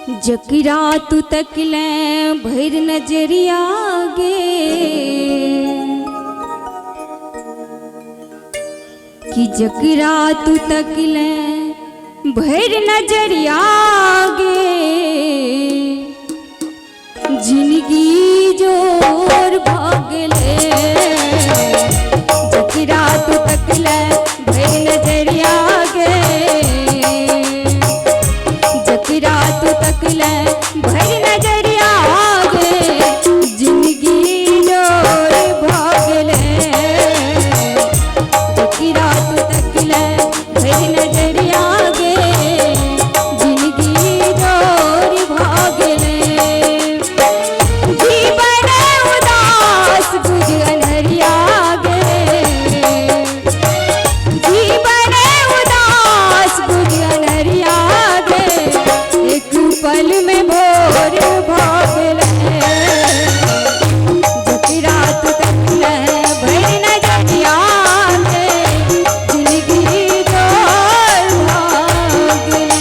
जकरा तू तकले भर नजरिया गे कि जकरा तू तकले भर नजरिया गे जिंदगी जोर भागले जकरा तू तकले भर नजरिया गे जकरा तू तकले भर नजरिया गे जिंदगी जोर भागले जकरा तू तकले भर नजरिया गे जिंदगी जोर भागले जीवन उदास बुझ अनहरिया गे जीवन उदास बुझ अनहरिया गे एक पल में भोर भागले जकरा तू तकले भर नजरिया गे जिंदगी जोर भागले।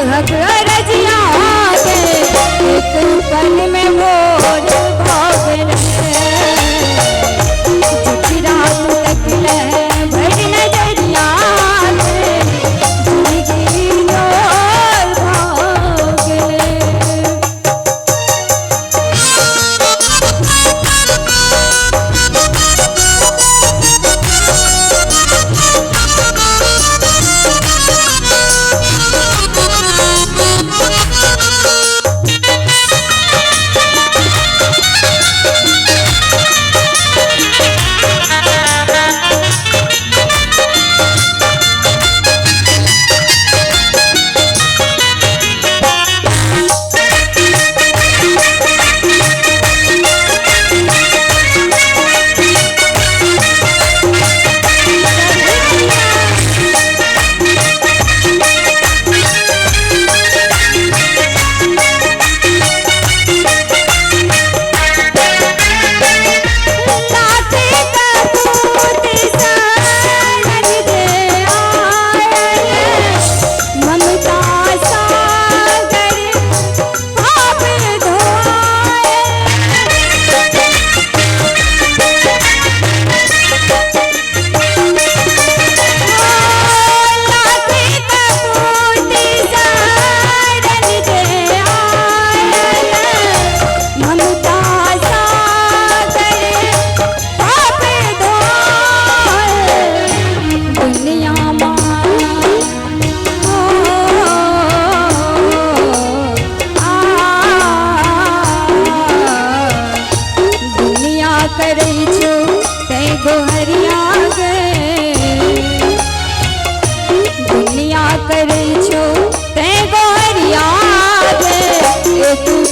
हक रजिया गे एक पल में भोर भागले जकरा तू तकले भर नजरिया गे जिंदगी जोर भागले।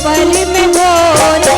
पल में मोर